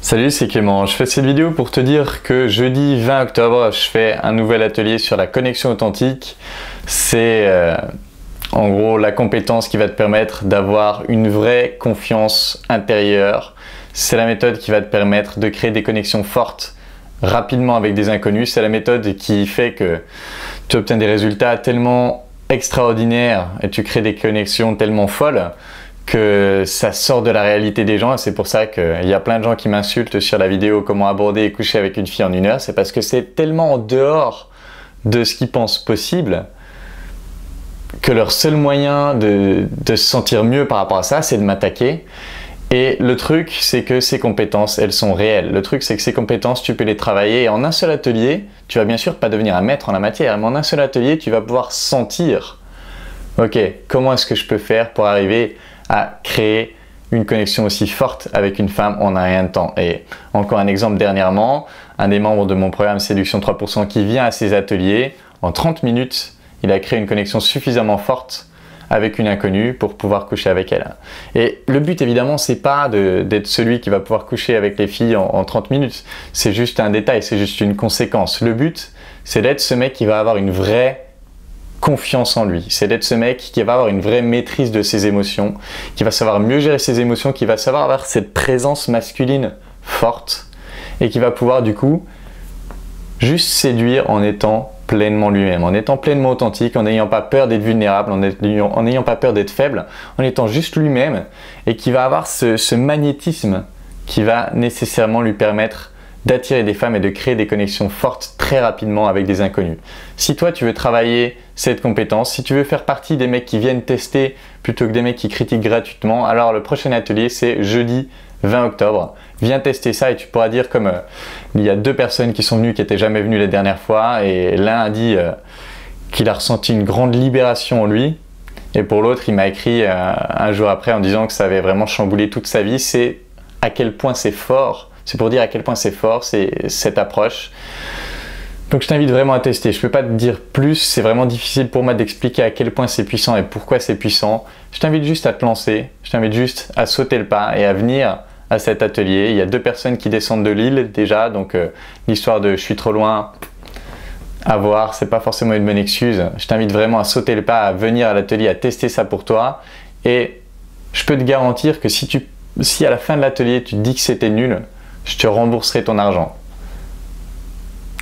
Salut, c'est Clément. Je fais cette vidéo pour te dire que jeudi 20 octobre, je fais un nouvel atelier sur la connexion authentique. C'est en gros la compétence qui va te permettre d'avoir une vraie confiance intérieure. C'est la méthode qui va te permettre de créer des connexions fortes rapidement avec des inconnus. C'est la méthode qui fait que tu obtiens des résultats tellement extraordinaires et tu crées des connexions tellement folles que ça sort de la réalité des gens. Et c'est pour ça qu'il y a plein de gens qui m'insultent sur la vidéo comment aborder et coucher avec une fille en 1 heure. C'est parce que c'est tellement en dehors de ce qu'ils pensent possible que leur seul moyen de se sentir mieux par rapport à ça, c'est de m'attaquer. Et le truc, c'est que ces compétences, elles sont réelles. Le truc, c'est que ces compétences, tu peux les travailler. Et en un seul atelier, tu vas bien sûr pas devenir un maître en la matière, mais en un seul atelier, tu vas pouvoir sentir, ok, comment est-ce que je peux faire pour arriver à créer une connexion aussi forte avec une femme en un rien de temps. Et encore un exemple dernièrement, un des membres de mon programme Séduction 3% qui vient à ces ateliers, en 30 minutes, il a créé une connexion suffisamment forte avec une inconnue pour pouvoir coucher avec elle. Et le but évidemment, c'est pas d'être celui qui va pouvoir coucher avec les filles en 30 minutes. C'est juste un détail, c'est juste une conséquence. Le but, c'est d'être ce mec qui va avoir une vraie confiance en lui. C'est d'être ce mec qui va avoir une vraie maîtrise de ses émotions, qui va savoir mieux gérer ses émotions, qui va savoir avoir cette présence masculine forte et qui va pouvoir du coup juste séduire en étant pleinement lui-même, en étant pleinement authentique, en n'ayant pas peur d'être vulnérable, en n'ayant pas peur d'être faible, en étant juste lui-même et qui va avoir ce magnétisme qui va nécessairement lui permettre d'attirer des femmes et de créer des connexions fortes très rapidement avec des inconnus. Si toi tu veux travailler cette compétence, si tu veux faire partie des mecs qui viennent tester plutôt que des mecs qui critiquent gratuitement, alors le prochain atelier c'est jeudi 20 octobre. Viens tester ça et tu pourras dire comme il y a 2 personnes qui sont venues qui n'étaient jamais venues la dernière fois et l'un a dit qu'il a ressenti une grande libération en lui et pour l'autre il m'a écrit un jour après en disant que ça avait vraiment chamboulé toute sa vie. C'est à quel point c'est fort. C'est pour dire à quel point c'est fort, c'est cette approche. Donc je t'invite vraiment à tester. Je ne peux pas te dire plus, c'est vraiment difficile pour moi d'expliquer à quel point c'est puissant et pourquoi c'est puissant. Je t'invite juste à te lancer, je t'invite juste à sauter le pas et à venir à cet atelier. Il y a 2 personnes qui descendent de l'île déjà, donc l'histoire de je suis trop loin à voir, c'est pas forcément une bonne excuse. Je t'invite vraiment à sauter le pas, à venir à l'atelier, à tester ça pour toi. Et je peux te garantir que si à la fin de l'atelier tu te dis que c'était nul, je te rembourserai ton argent.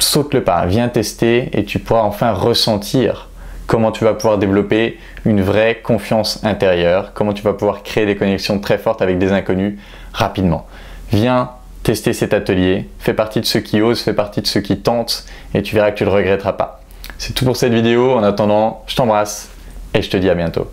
Saute le pas, viens tester et tu pourras enfin ressentir comment tu vas pouvoir développer une vraie confiance intérieure, comment tu vas pouvoir créer des connexions très fortes avec des inconnus rapidement. Viens tester cet atelier, fais partie de ceux qui osent, fais partie de ceux qui tentent et tu verras que tu ne le regretteras pas. C'est tout pour cette vidéo. En attendant, je t'embrasse et je te dis à bientôt.